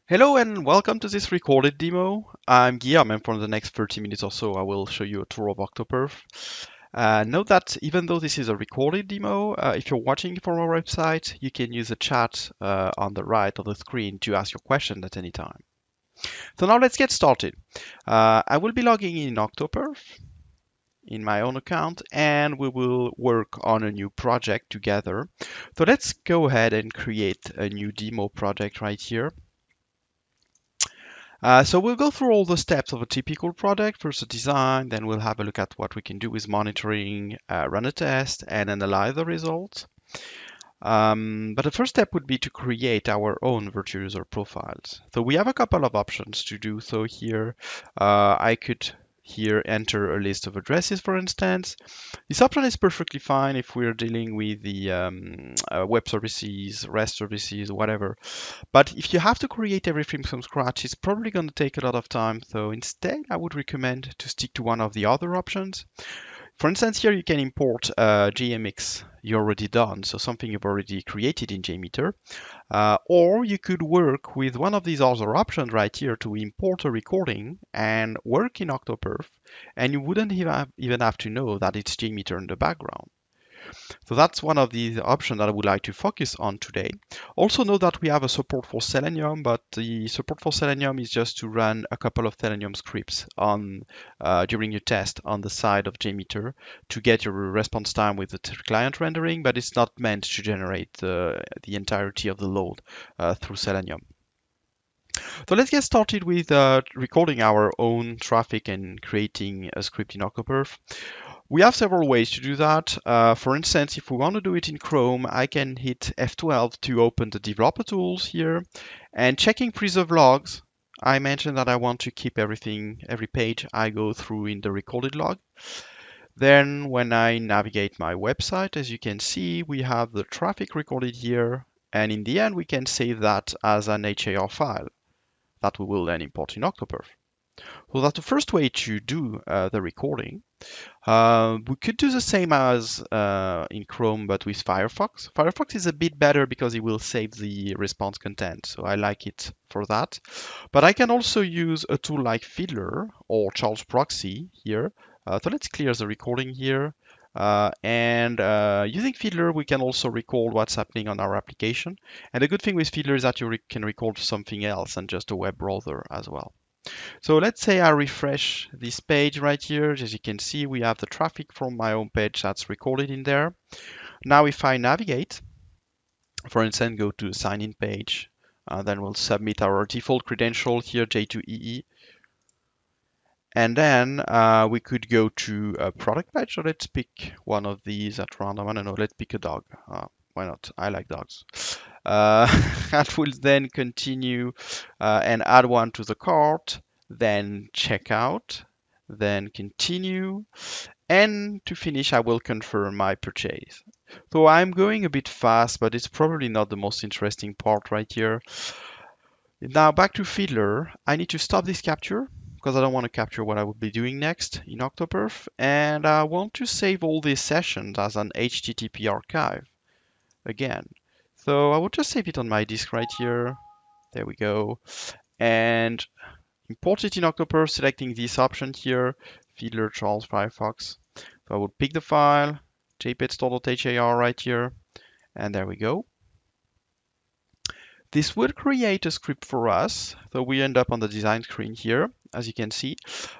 Hello and welcome to this recorded demo. I'm Guillaume and for the next 30 minutes or so I will show you a tour of Octoperf. Note that even though this is a recorded demo, if you're watching from our website, you can use the chat on the right of the screen to ask your question at any time. So now let's get started. I will be logging in Octoperf in my own account and we will work on a new project together. So let's go ahead and create a new demo project right here. So we'll go through all the steps of a typical product. First, the design, then we'll have a look at what we can do with monitoring, run a test, and analyze the results. But the first step would be to create our own virtual user profiles. So we have a couple of options to do so here. I could here enter a list of addresses, for instance. This option is perfectly fine if we're dealing with the web services, REST services, whatever. But if you have to create everything from scratch, it's probably going to take a lot of time. So instead, I would recommend to stick to one of the other options. For instance, here you can import JMX you already done, so something you've already created in JMeter. Or you could work with one of these other options right here to import a recording and work in Octoperf, and you wouldn't even have to know that it's JMeter in the background. So that's one of the options that I would like to focus on today. Also note that we have a support for Selenium, but the support for Selenium is just to run a couple of Selenium scripts on during your test on the side of JMeter to get your response time with the client rendering, but it's not meant to generate the entirety of the load through Selenium. So let's get started with recording our own traffic and creating a script in Octoperf. We have several ways to do that. For instance, if we want to do it in Chrome, I can hit F12 to open the developer tools here. And checking preserve logs, I mentioned that I want to keep everything, every page I go through in the recorded log. Then when I navigate my website, as you can see, we have the traffic recorded here. And in the end, we can save that as an HAR file that we will then import in Octoperf. So that's the first way to do the recording. We could do the same as in Chrome, but with Firefox. Firefox is a bit better because it will save the response content, so I like it for that. But I can also use a tool like Fiddler or Charles Proxy here. So let's clear the recording here. Using Fiddler, we can also record what's happening on our application. And the good thing with Fiddler is that you can record something else than just a web browser as well. So let's say I refresh this page right here. As you can see, we have the traffic from my home page that's recorded in there. Now, if I navigate, for instance, go to the sign in page, then we'll submit our default credential here, J2EE. And then we could go to a product page. So let's pick one of these at random. I don't know, let's pick a dog. Why not? I like dogs. That will then continue and add one to the cart, then check out, then continue. And to finish, I will confirm my purchase. So I'm going a bit fast, but it's probably not the most interesting part right here. Now back to Fiddler. I need to stop this capture because I don't want to capture what I will be doing next in Octoperf. And I want to save all these sessions as an HTTP archive again. So I will just save it on my disk right here. There we go. And import it in Octoperf, selecting this option here, Fiddler Charles Firefox. So I will pick the file, jpeg.har right here, and there we go. This will create a script for us. So we end up on the design screen here, as you can see.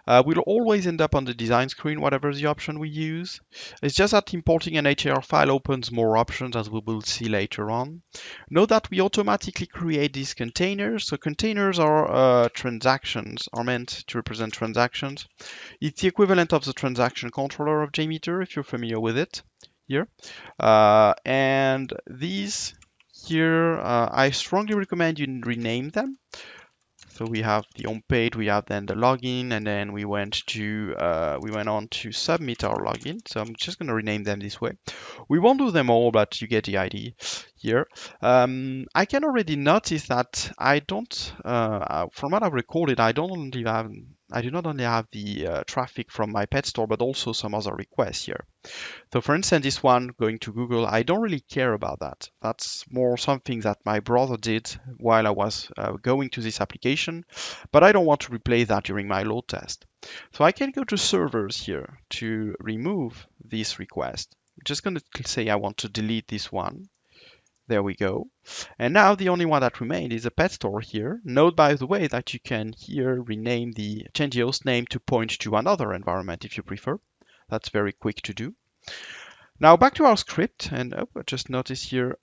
We'll always end up on the design screen, whatever the option we use. It's just that importing an HAR file opens more options, as we will see later on. Note that we automatically create these containers. So containers are transactions, are meant to represent transactions. It's the equivalent of the transaction controller of JMeter, if you're familiar with it here. And these here, I strongly recommend you rename them. So we have the home page, we have then the login, and then we went on to submit our login. So I'm just going to rename them this way. We won't do them all, but you get the idea here. I can already notice that I don't, from what I've recorded, I don't only have I do not only have the traffic from my pet store, but also some other requests here. So for instance, this one going to Google, I don't really care about that. That's more something that my brother did while I was going to this application, but I don't want to replay that during my load test. So I can go to servers here to remove this request. I'm just going to say I want to delete this one. There we go. And now the only one that remained is a pet store here. Note, by the way, that you can here change the host name to point to another environment if you prefer. That's very quick to do. Now back to our script, and I just noticed here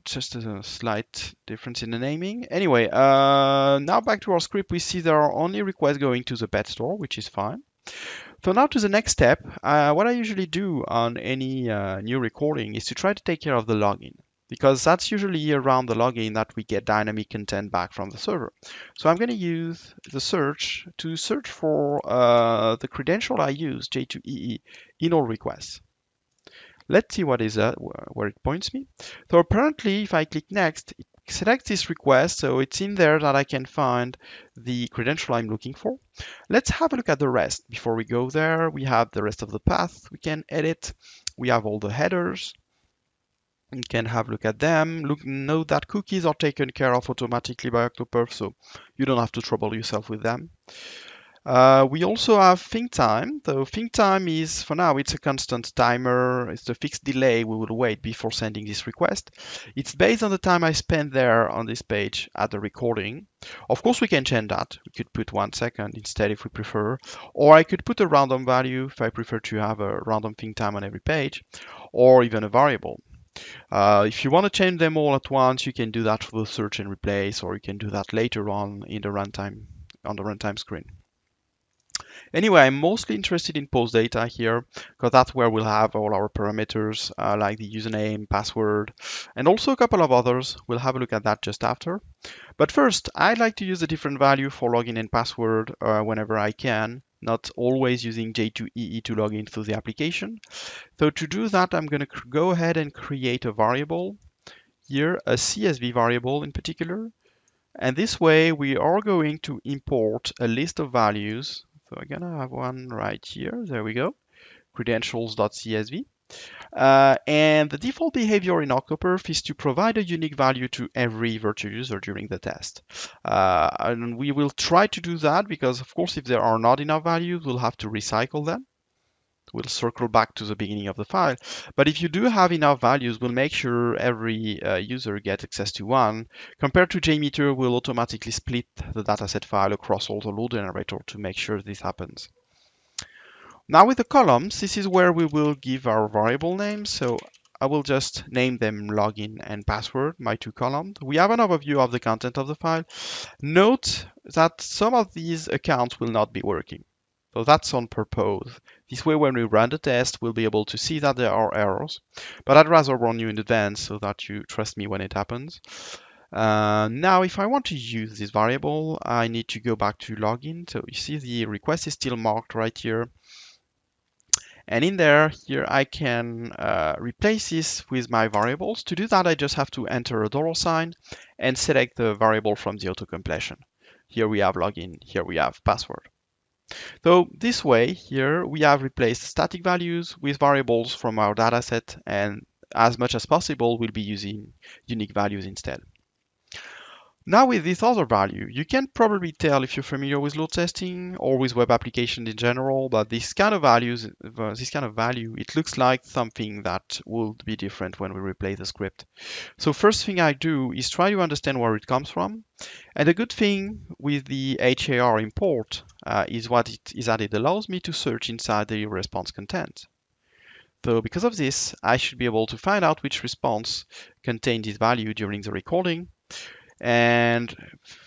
just a slight difference in the naming. Anyway, now back to our script, we see there are only requests going to the pet store, which is fine. So now to the next step, what I usually do on any new recording is to try to take care of the login, because that's usually around the login that we get dynamic content back from the server. So I'm going to use the search to search for the credential I use, J2EE, in all requests. Let's see what is that, where it points me. So apparently, if I click next, it selects this request, so it's in there that I can find the credential I'm looking for. Let's have a look at the rest. Before we go there, we have the rest of the path we can edit. We have all the headers. You can have a look at them. Note that cookies are taken care of automatically by Octoperf, so you don't have to trouble yourself with them. We also have think time. So think time is, for now, it's a constant timer. It's the fixed delay we will wait before sending this request. It's based on the time I spend there on this page at the recording. Of course, we can change that. We could put 1 second instead if we prefer, or I could put a random value if I prefer to have a random think time on every page, or even a variable. If you want to change them all at once, you can do that for the search and replace, or you can do that later on in the runtime, on the runtime screen. Anyway, I'm mostly interested in post data here because that's where we'll have all our parameters like the username, password, and also a couple of others. We'll have a look at that just after. But first, I'd like to use a different value for login and password whenever I can, not always using J2EE to log into the application. So to do that, I'm going to go ahead and create a variable here, a CSV variable in particular. And this way, we are going to import a list of values. So I'm gonna have one right here. There we go. Credentials.csv. And the default behavior in Octoperf is to provide a unique value to every virtual user during the test. And we will try to do that because, of course, if there are not enough values, we'll have to recycle them. We'll circle back to the beginning of the file. But if you do have enough values, we'll make sure every user gets access to one. Compared to JMeter, we'll automatically split the dataset file across all the load generator to make sure this happens. Now with the columns, this is where we will give our variable names. So I will just name them login and password, my two columns. We have an overview of the content of the file. Note that some of these accounts will not be working. So that's on purpose. This way, when we run the test, we'll be able to see that there are errors. But I'd rather warn you in advance so that you trust me when it happens. Now, if I want to use this variable, I need to go back to login. So you see the request is still marked right here. And in there, here I can replace this with my variables. To do that, I just have to enter a $sign and select the variable from the auto-completion. Here we have login, here we have password. So this way, here we have replaced static values with variables from our dataset, and as much as possible, we'll be using unique values instead. Now with this other value, you can probably tell if you're familiar with load testing or with web applications in general, but this kind of value, it looks like something that will be different when we replace the script. So first thing I do is try to understand where it comes from. And the good thing with the HAR import is that it allows me to search inside the response content. So because of this, I should be able to find out which response contained this value during the recording. And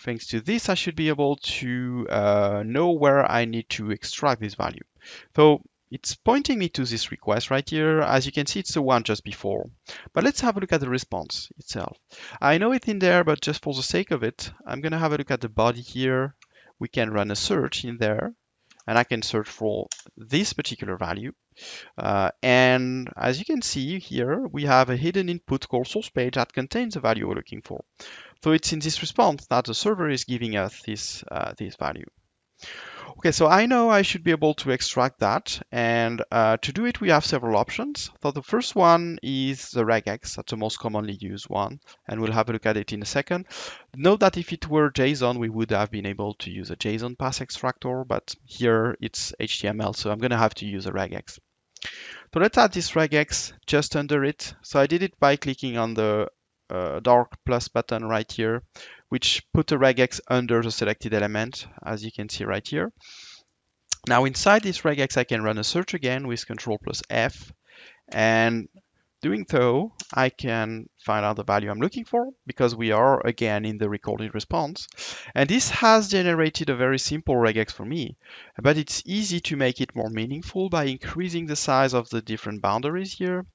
thanks to this, I should be able to know where I need to extract this value. So it's pointing me to this request right here. As you can see, it's the one just before. But let's have a look at the response itself. I know it's in there, but just for the sake of it, I'm going to have a look at the body here. We can run a search in there, and I can search for this particular value. And as you can see here, we have a hidden input called source page that contains the value we're looking for. So it's in this response that the server is giving us this value. Okay, so I know I should be able to extract that, and to do it we have several options. So the first one is the regex, that's the most commonly used one, and we'll have a look at it in a second. Note that if it were JSON, we would have been able to use a JSON path extractor, but here it's HTML, so I'm going to have to use a regex. So let's add this regex just under it. So I did it by clicking on the dark plus button right here, which put a regex under the selected element, as you can see right here. Now inside this regex, I can run a search again with Control plus F, and doing so, I can find out the value I'm looking for because we are again in the recorded response. And this has generated a very simple regex for me, but it's easy to make it more meaningful by increasing the size of the different boundaries here.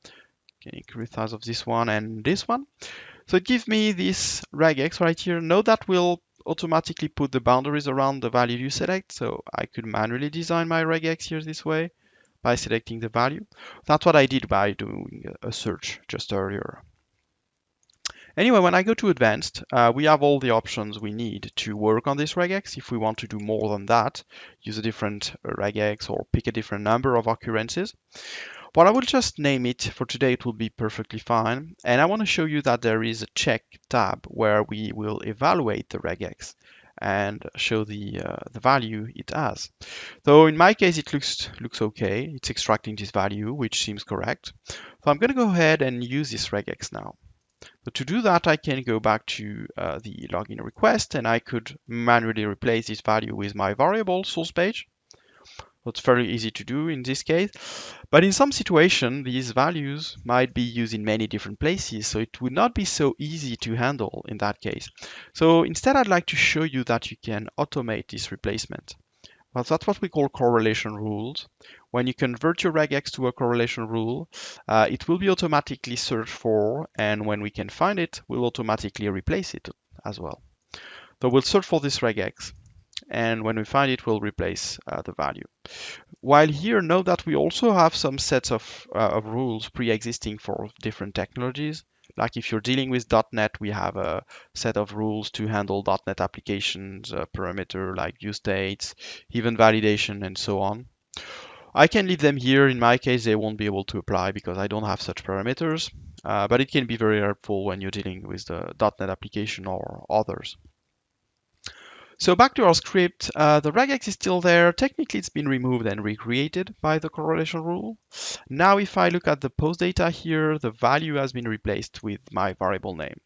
Can increase the size of this one and this one. So it gives me this regex right here. Note that will automatically put the boundaries around the value you select. So I could manually design my regex here this way by selecting the value. That's what I did by doing a search just earlier. Anyway, when I go to advanced, we have all the options we need to work on this regex. If we want to do more than that, use a different regex or pick a different number of occurrences. But I will just name it. For today, it will be perfectly fine. And I want to show you that there is a check tab where we will evaluate the regex and show the value it has. So in my case, it looks okay. It's extracting this value, which seems correct. So I'm going to go ahead and use this regex now. So to do that, I can go back to the login request, and I could manually replace this value with my variable source page. It's fairly easy to do in this case. But in some situation, these values might be used in many different places, so it would not be so easy to handle in that case. So instead, I'd like to show you that you can automate this replacement. Well, that's what we call correlation rules. When you convert your regex to a correlation rule, it will be automatically searched for, and when we can find it, we'll automatically replace it as well. So we'll search for this regex, and when we find it, we'll replace the value. While here, note that we also have some sets of rules pre-existing for different technologies. Like if you're dealing with .NET, we have a set of rules to handle .NET applications, parameter like view states, even validation, and so on. I can leave them here. In my case, they won't be able to apply because I don't have such parameters, but it can be very helpful when you're dealing with the .NET application or others. So back to our script, the regex is still there. Technically, it's been removed and recreated by the correlation rule. Now, if I look at the post data here, the value has been replaced with my variable name.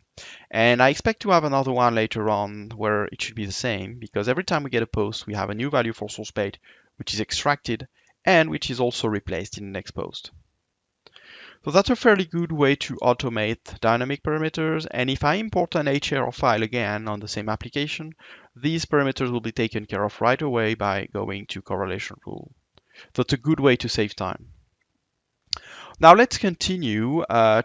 And I expect to have another one later on where it should be the same, because every time we get a post, we have a new value for source page, which is extracted and which is also replaced in the next post. So that's a fairly good way to automate dynamic parameters. And if I import an HAR file again on the same application, these parameters will be taken care of right away by going to correlation rule. So it's a good way to save time. Now let's continue here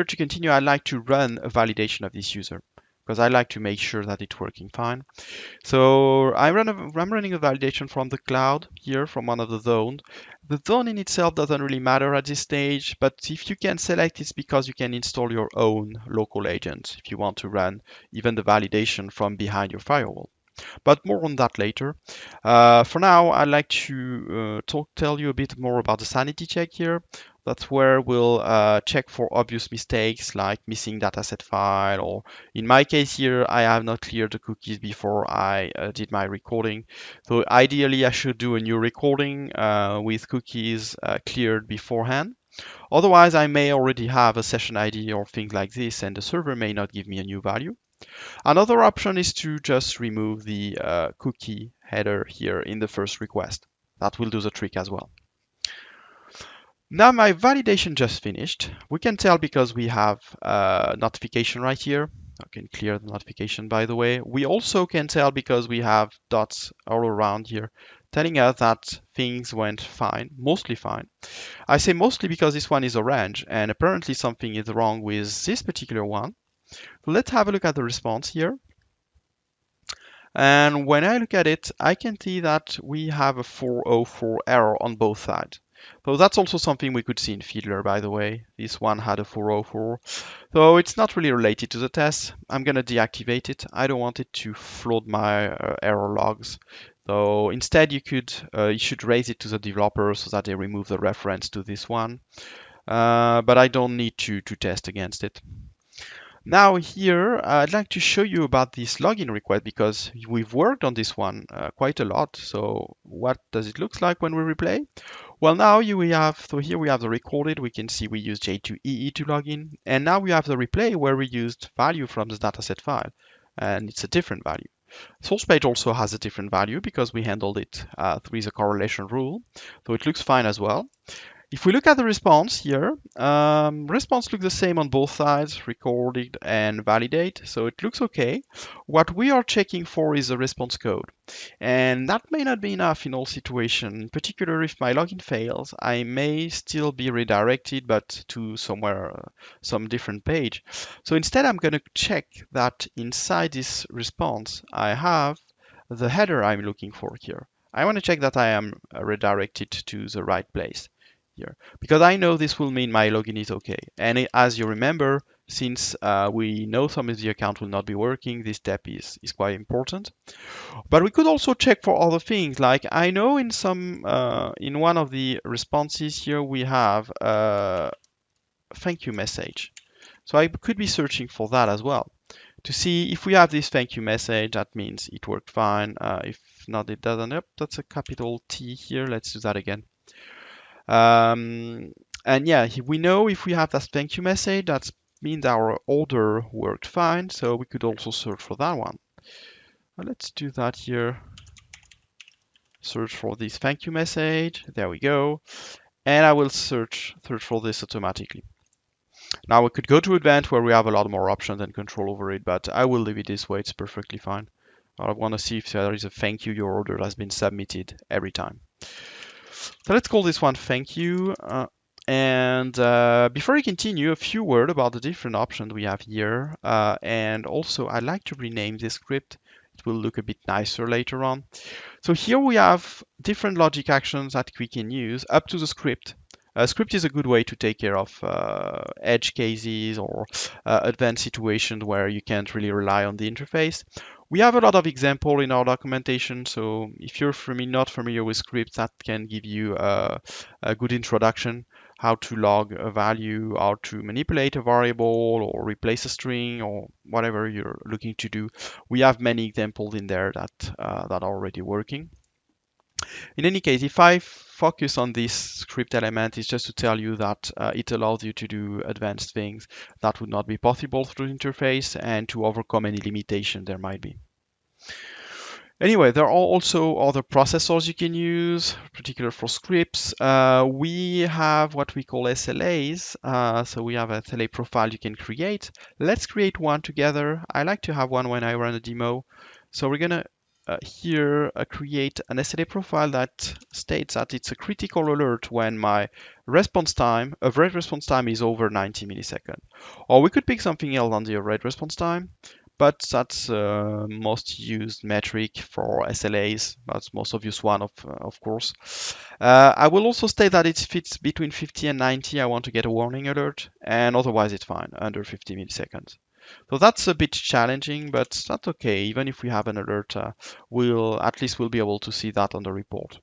to continue, I'd like to run a validation of this user because I like to make sure that it's working fine. So I'm running a validation from the cloud here, from one of the zones. The zone in itself doesn't really matter at this stage, but if you can select, it's because you can install your own local agent if you want to run even the validation from behind your firewall. But more on that later. For now, I'd like to tell you a bit more about the sanity check here. That's where we'll check for obvious mistakes like missing dataset file, or in my case here, I have not cleared the cookies before I did my recording. So ideally, I should do a new recording with cookies cleared beforehand. Otherwise, I may already have a session ID or things like this, and the server may not give me a new value. Another option is to just remove the cookie header here in the first request. That will do the trick as well. Now my validation just finished. We can tell because we have a notification right here. I can clear the notification, by the way. We also can tell because we have dots all around here telling us that things went fine, mostly fine. I say mostly because this one is orange and apparently something is wrong with this particular one. So let's have a look at the response here. And when I look at it, I can see that we have a 404 error on both sides. So that's also something we could see in Fiddler, by the way. This one had a 404. So it's not really related to the test. I'm going to deactivate it. I don't want it to float my error logs. So instead, you should raise it to the developer so that they remove the reference to this one. But I don't need to test against it. Now here, I'd like to show you about this login request because we've worked on this one quite a lot. So what does it look like when we replay? Well, now here we have the recorded. We can see we use J2EE to log in. And now we have the replay where we used value from the dataset file. And it's a different value. Source page also has a different value because we handled it through the correlation rule. So it looks fine as well. If we look at the response here, response looks the same on both sides, recorded and validate, so it looks okay. What we are checking for is the response code. And that may not be enough in all situations. In particular, if my login fails, I may still be redirected, but to some different page. So instead, I'm going to check that inside this response, I have the header I'm looking for here. I want to check that I am redirected to the right place here, because I know this will mean my login is okay. And as you remember, since we know some of the account will not be working, this step is quite important. But we could also check for other things, like I know in one of the responses here we have a thank you message. So I could be searching for that as well to see if we have this thank you message. That means it worked fine. If not, it doesn't. Yep, that's a capital T here. Let's do that again. And yeah, we know if we have that thank you message, that means our order worked fine. So we could also search for that one. Let's do that here. Search for this thank you message. There we go. And I will search for this automatically. Now we could go to Advanced where we have a lot more options and control over it, but I will leave it this way. It's perfectly fine. I want to see if there is a thank you, your order has been submitted every time. So let's call this one thank you. And before we continue, a few words about the different options we have here. And also, I'd like to rename this script. It will look a bit nicer later on. So here we have different logic actions that we can use up to the script. Script is a good way to take care of edge cases or advanced situations where you can't really rely on the interface. We have a lot of examples in our documentation, so if you're not familiar with scripts, that can give you a good introduction, how to log a value, how to manipulate a variable or replace a string or whatever you're looking to do. We have many examples in there that are already working. In any case, if I focus on this script element, it's just to tell you that it allows you to do advanced things that would not be possible through the interface and to overcome any limitation there might be. Anyway, there are also other processors you can use, particularly for scripts. We have what we call SLAs. So we have a SLA profile you can create. Let's create one together. I like to have one when I run a demo. So we're going to here create an SLA profile that states that it's a critical alert when my response time, average response time, is over 90 milliseconds. Or we could pick something else on the average response time, but that's most used metric for SLAs. That's most obvious one, of course. I will also state that if it's between 50 and 90, I want to get a warning alert, and otherwise it's fine, under 50 milliseconds. So that's a bit challenging, but that's okay. Even if we have an alert, we'll be able to see that on the report.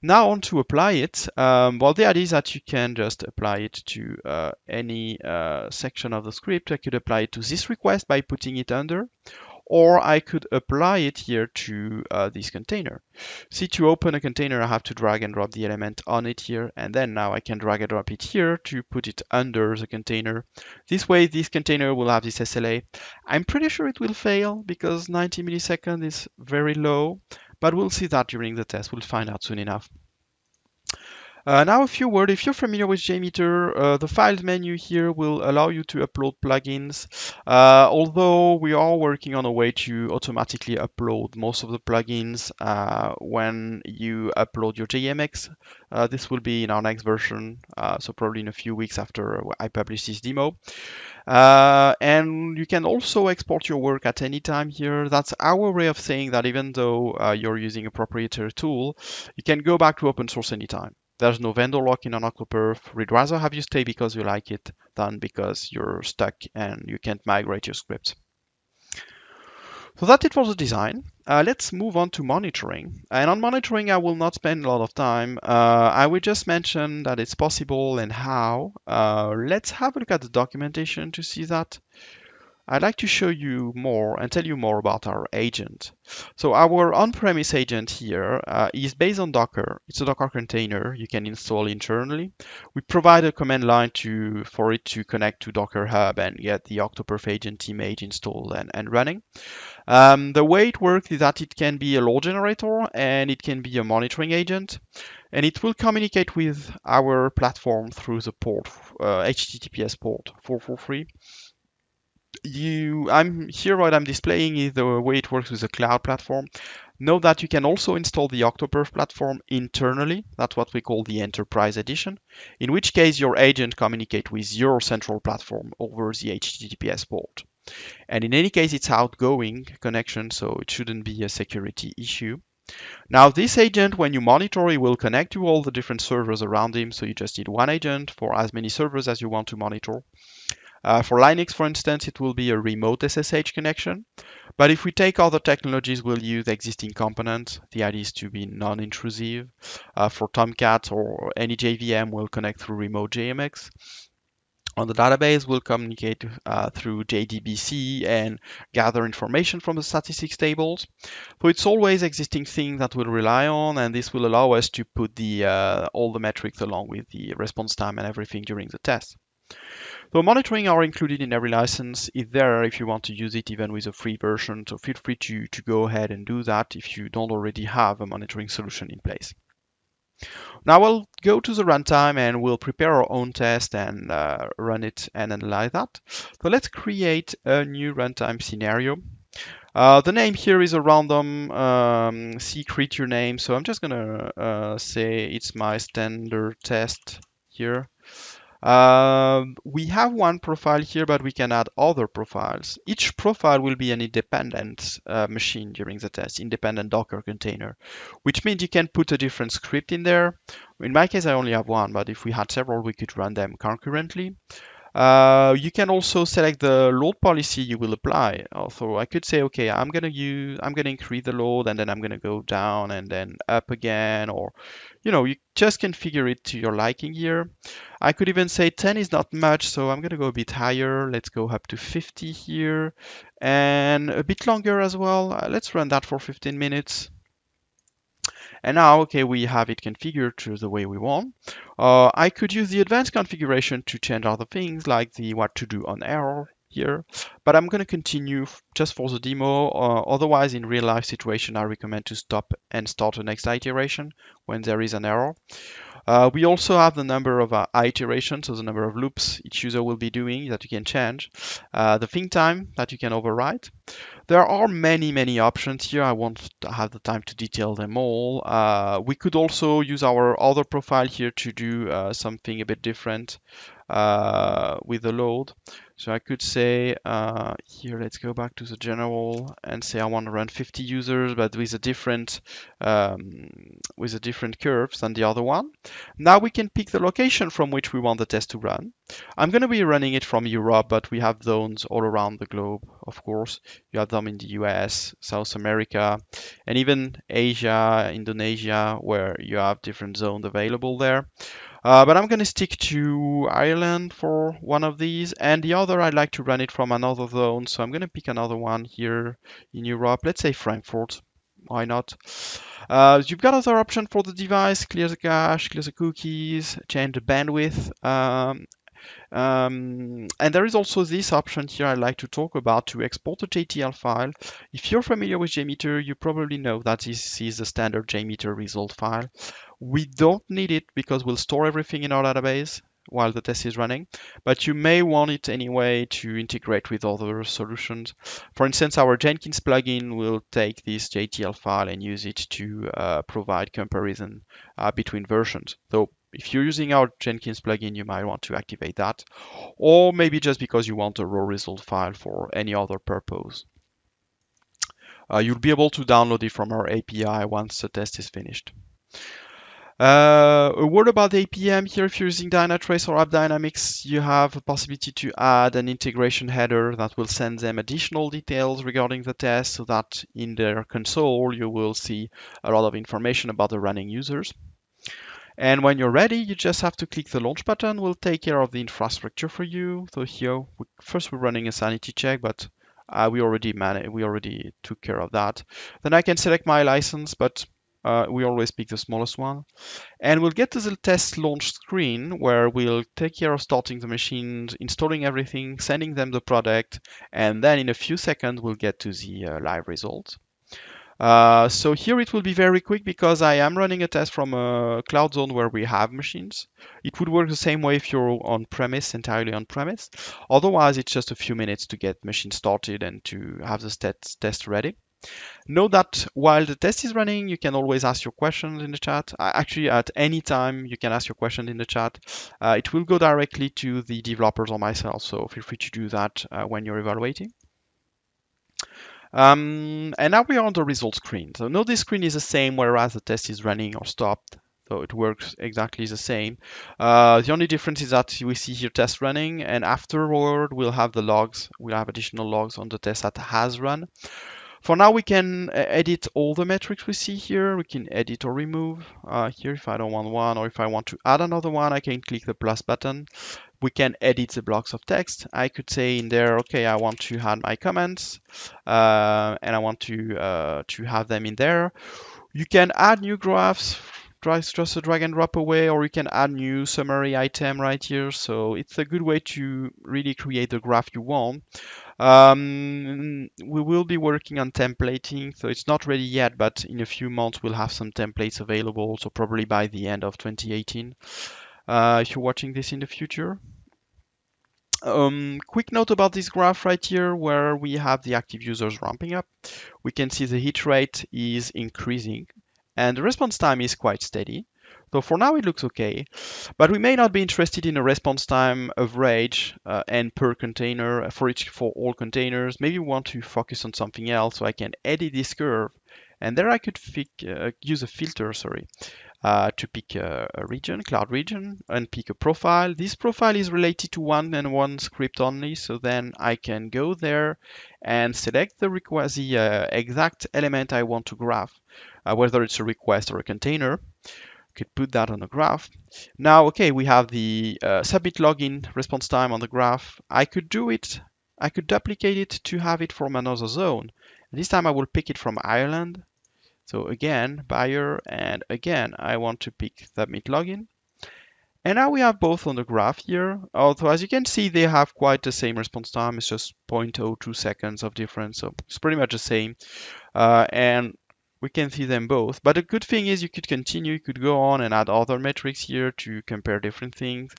Now on to apply it. Well, the idea is that you can just apply it to any section of the script. I could apply it to this request by putting it under, or I could apply it here to this container. See, to open a container, I have to drag and drop the element on it here, and then now I can drag and drop it here to put it under the container. This way, this container will have this SLA. I'm pretty sure it will fail because 90 milliseconds is very low, but we'll see that during the test. We'll find out soon enough. Now a few words. If you're familiar with JMeter, the files menu here will allow you to upload plugins. Although we are working on a way to automatically upload most of the plugins when you upload your JMX. This will be in our next version, so probably in a few weeks after I publish this demo. And you can also export your work at any time here. That's our way of saying that even though you're using a proprietary tool, you can go back to open source anytime. There's no vendor lock-in on Octoperf. We'd rather have you stay because you like it than because you're stuck and you can't migrate your scripts. So that's it for the design. Let's move on to monitoring. And on monitoring, I will not spend a lot of time. I will just mention that it's possible and how. Let's have a look at the documentation to see that. I'd like to show you more and tell you more about our agent. So our on-premise agent here is based on Docker. It's a Docker container you can install internally. We provide a command line for it to connect to Docker Hub and get the Octoperf agent image installed and running. The way it works is that it can be a load generator and it can be a monitoring agent, and it will communicate with our platform through the port, HTTPS port 443. What I'm displaying is the way it works with the cloud platform. Note that you can also install the Octoperf platform internally. That's what we call the Enterprise Edition, in which case your agent communicates with your central platform over the HTTPS port. And in any case, it's outgoing connection, so it shouldn't be a security issue. Now, this agent, when you monitor, it will connect to all the different servers around him. So you just need one agent for as many servers as you want to monitor. For Linux, for instance, it will be a remote SSH connection. But if we take other technologies, we'll use existing components. The idea is to be non-intrusive. For Tomcat or any JVM, we'll connect through remote JMX. On the database, we'll communicate through JDBC and gather information from the statistics tables. So it's always existing things that we'll rely on, and this will allow us to put all the metrics along with the response time and everything during the test. So monitoring are included in every license. It's there if you want to use it even with a free version. So feel free to go ahead and do that if you don't already have a monitoring solution in place. Now we'll go to the runtime and we'll prepare our own test and run it and analyze that. So let's create a new runtime scenario. The name here is a random secret name. So I'm just gonna say it's my standard test here. We have one profile here, but we can add other profiles. Each profile will be an independent machine during the test, independent Docker container, which means you can put a different script in there. In my case, I only have one, but if we had several, we could run them concurrently. You can also select the load policy you will apply. So I could say, okay, I'm gonna increase the load and then I'm gonna go down and then up again, or you just configure it to your liking here. I could even say 10 is not much, so I'm gonna go a bit higher. Let's go up to 50 here and a bit longer as well. Let's run that for 15 minutes. And now, okay, we have it configured to the way we want. I could use the advanced configuration to change other things like the what to do on error here, but I'm going to continue just for the demo. Otherwise, in real life situation, I recommend to stop and start the next iteration when there is an error. We also have the number of iterations, so the number of loops each user will be doing that you can change. The think time that you can override. There are many options here. I won't have the time to detail them all. We could also use our other profile here to do something a bit different with the load. So I could say here, let's go back to the general and say I want to run 50 users, but with a different curves than the other one. Now we can pick the location from which we want the test to run. I'm going to be running it from Europe, but we have zones all around the globe, of course. You have them in the US, South America, and even Asia, Indonesia, where you have different zones available there. But I'm going to stick to Ireland for one of these, and the other I'd like to run it from another zone. So I'm going to pick another one here in Europe. Let's say Frankfurt. Why not? You've got other option for the device: clear the cache, clear the cookies, change the bandwidth. And there is also this option here I'd like to talk about to export a JTL file. If you're familiar with JMeter, you probably know that this is the standard JMeter result file. We don't need it because we'll store everything in our database while the test is running, but you may want it anyway to integrate with other solutions. For instance, our Jenkins plugin will take this JTL file and use it to provide comparison between versions. So if you're using our Jenkins plugin, you might want to activate that, or maybe just because you want a raw result file for any other purpose. You'll be able to download it from our API once the test is finished. A word about the APM here. If you're using Dynatrace or AppDynamics, you have a possibility to add an integration header that will send them additional details regarding the test so that in their console you will see a lot of information about the running users. And when you're ready, you just have to click the launch button. We'll take care of the infrastructure for you. So here, first we're running a sanity check, but we already took care of that. Then I can select my license, but we always pick the smallest one. And we'll get to the test launch screen where we'll take care of starting the machines, installing everything, sending them the product, and then in a few seconds we'll get to the live results. So here it will be very quick because I am running a test from a cloud zone where we have machines. It would work the same way if you're on premise, entirely on premise. Otherwise, it's just a few minutes to get machine started and to have the test ready. Know that while the test is running, you can always ask your questions in the chat. Actually, at any time, you can ask your question in the chat. It will go directly to the developers or myself, so feel free to do that when you're evaluating. And now we are on the result screen. So note this screen is the same whereas the test is running or stopped. So it works exactly the same. The only difference is that we see here test running, and afterward we'll have the logs. We'll have additional logs on the test that has run. For now, we can edit all the metrics we see here. We can edit or remove here if I don't want one, or if I want to add another one, I can click the plus button. We can edit the blocks of text. I could say in there, okay, I want to add my comments, and I want to have them in there. You can add new graphs, just a drag and drop away, or you can add new summary item right here. So it's a good way to really create the graph you want. We will be working on templating, so it's not ready yet, but in a few months we'll have some templates available, so probably by the end of 2018, if you're watching this in the future. Quick note about this graph right here, where we have the active users ramping up. We can see the hit rate is increasing, and the response time is quite steady. So for now it looks okay, but we may not be interested in a response time average and per container for all containers. Maybe we want to focus on something else, so I can edit this curve, and there I could use a filter, to pick a region, cloud region, and pick a profile. This profile is related to one and one script only, so then I can go there and select the exact element I want to graph, whether it's a request or a container. Could put that on a graph. Now, okay, we have the submit login response time on the graph. I could duplicate it to have it from another zone. This time I will pick it from Ireland. So again, buyer, and again, I want to pick submit login. And now we have both on the graph here. Although, as you can see, they have quite the same response time. It's just 0.02 seconds of difference. So it's pretty much the same. And we can see them both. But the good thing is you could continue, you could go on and add other metrics here to compare different things.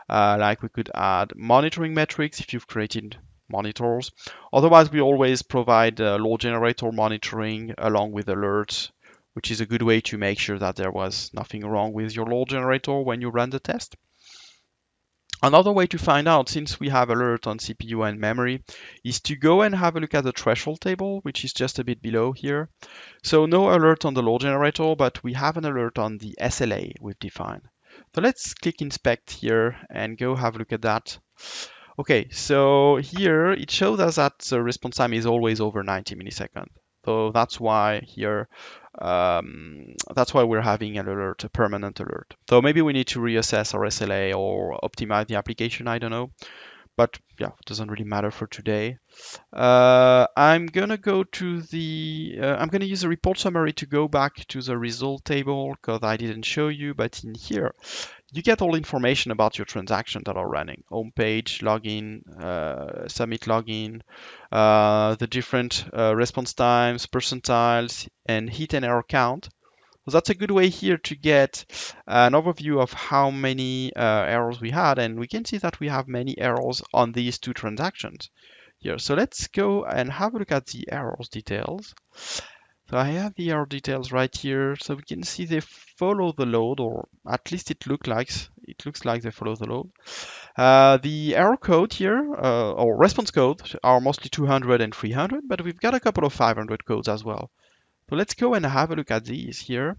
Like we could add monitoring metrics if you've created monitors. Otherwise, we always provide load generator monitoring along with alerts, which is a good way to make sure that there was nothing wrong with your load generator when you run the test. Another way to find out, since we have alert on CPU and memory, is to go and have a look at the threshold table, which is just a bit below here. So no alert on the load generator, but we have an alert on the SLA we've defined. So let's click inspect here and go have a look at that. Okay, so here it shows us that the response time is always over 90 milliseconds. So that's why here, that's why we're having an alert, a permanent alert. So maybe we need to reassess our SLA or optimize the application, I don't know. But yeah, it doesn't really matter for today. I'm gonna go to I'm gonna use a report summary to go back to the result table because I didn't show you, but in here, you get all information about your transactions that are running. Homepage, login, submit login, the different response times, percentiles, and hit and error count. So that's a good way here to get an overview of how many errors we had, and we can see that we have many errors on these two transactions here. So let's go and have a look at the errors details. So I have the error details right here, so we can see they follow the load, or at least it looks like they follow the load. The error code here, or response code, are mostly 200 and 300, but we've got a couple of 500 codes as well. So let's go and have a look at these here.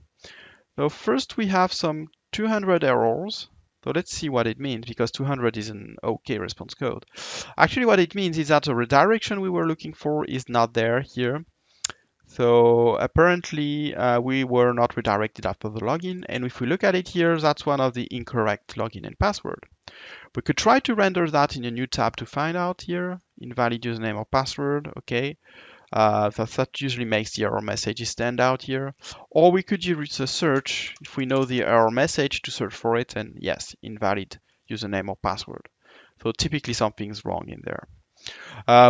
So first we have some 200 errors. So let's see what it means, because 200 is an OK response code. Actually, what it means is that the redirection we were looking for is not there here. So apparently we were not redirected after the login. And if we look at it here, that's one of the incorrect login and password. We could try to render that in a new tab to find out here. Invalid username or password. Okay. That usually makes the error message stand out here. Or we could use a search if we know the error message to search for it, and yes, invalid username or password. So typically something's wrong in there.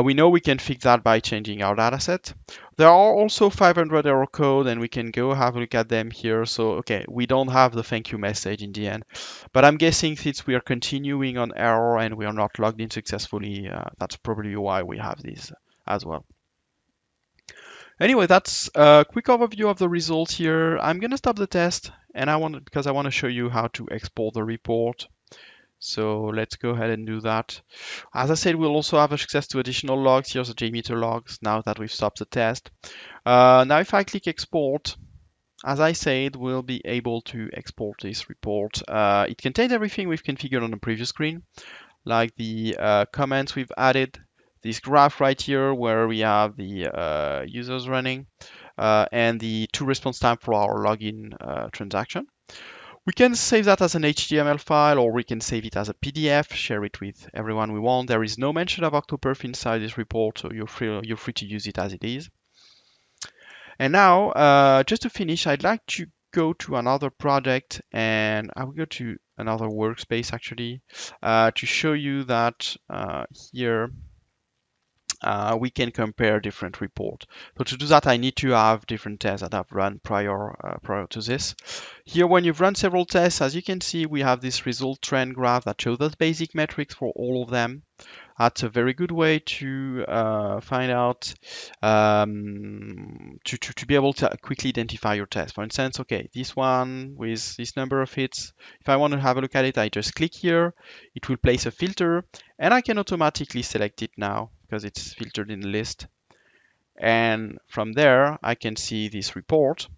We know we can fix that by changing our dataset. There are also 500 error code, and we can go have a look at them here. So, okay, we don't have the thank you message in the end, but I'm guessing since we are continuing on error and we are not logged in successfully, that's probably why we have these as well. Anyway, that's a quick overview of the results here. I'm going to stop the test, and because I want to show you how to export the report. So let's go ahead and do that. As I said, we'll also have access to additional logs. Here's the JMeter logs now that we've stopped the test. Now if I click export, as I said, we'll be able to export this report. It contains everything we've configured on the previous screen, like the comments we've added, this graph right here where we have the users running, and the to response time for our login transaction. We can save that as an HTML file, or we can save it as a PDF, share it with everyone we want. There is no mention of Octoperf inside this report, so you're free to use it as it is. And now, just to finish, I'd like to go to another project, and I will go to another workspace actually, to show you that here we can compare different reports. So to do that, I need to have different tests that I've run prior to this. Here, when you've run several tests, as you can see, we have this result trend graph that shows us basic metrics for all of them. That's a very good way to find out, to be able to quickly identify your test. For instance, okay, this one with this number of hits, if I want to have a look at it, I just click here, it will place a filter, and I can automatically select it now because it's filtered in the list. And from there, I can see this report.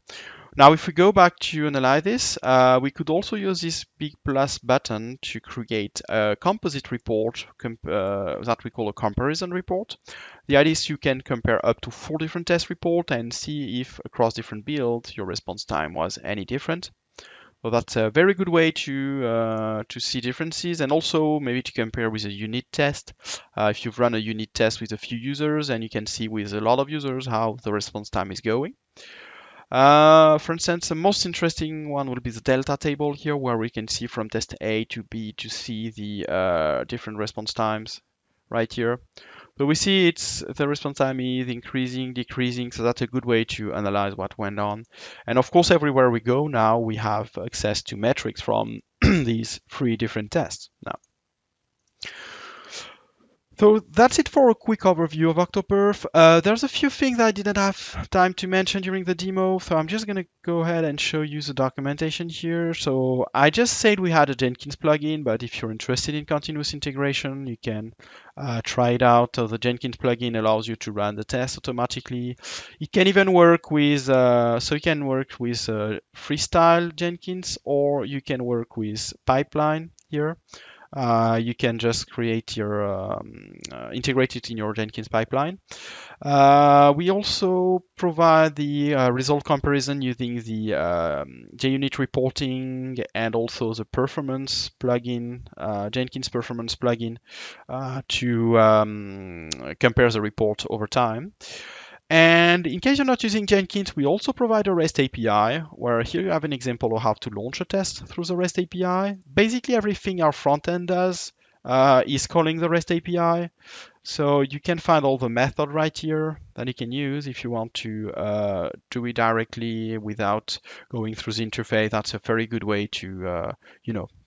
Now, if we go back to analyze this, we could also use this big plus button to create a composite report that we call a comparison report. The idea is you can compare up to 4 different test reports and see if across different builds your response time was any different. So that's a very good way to see differences, and also maybe to compare with a unit test. If you've run a unit test with a few users, and you can see with a lot of users how the response time is going. For instance, the most interesting one will be the delta table here, where we can see from test A to B to see the different response times right here. So we see the response time is increasing, decreasing, so that's a good way to analyze what went on. And of course, everywhere we go now, we have access to metrics from these 3 different tests now. So that's it for a quick overview of Octoperf. There's a few things I didn't have time to mention during the demo, so I'm just going to go ahead and show you the documentation here. So I just said we had a Jenkins plugin, but if you're interested in continuous integration, you can try it out. So the Jenkins plugin allows you to run the test automatically. It can even work with, Freestyle Jenkins, or you can work with Pipeline here. You can just create your integrate it in your Jenkins pipeline. We also provide the result comparison using the JUnit reporting and also the performance plugin, Jenkins performance plugin, to compare the report over time. And in case you're not using Jenkins, we also provide a REST API, where here you have an example of how to launch a test through the REST API. Basically, everything our front end does is calling the REST API. So you can find all the method right here that you can use if you want to do it directly without going through the interface. That's a very good way to,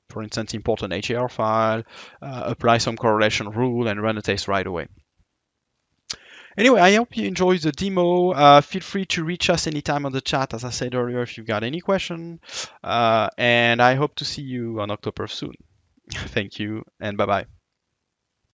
for instance, import an HAR file, apply some correlation rule, and run a test right away. Anyway, I hope you enjoyed the demo. Feel free to reach us anytime on the chat, as I said earlier, if you've got any question. And I hope to see you on Octoperf soon. Thank you, and bye-bye.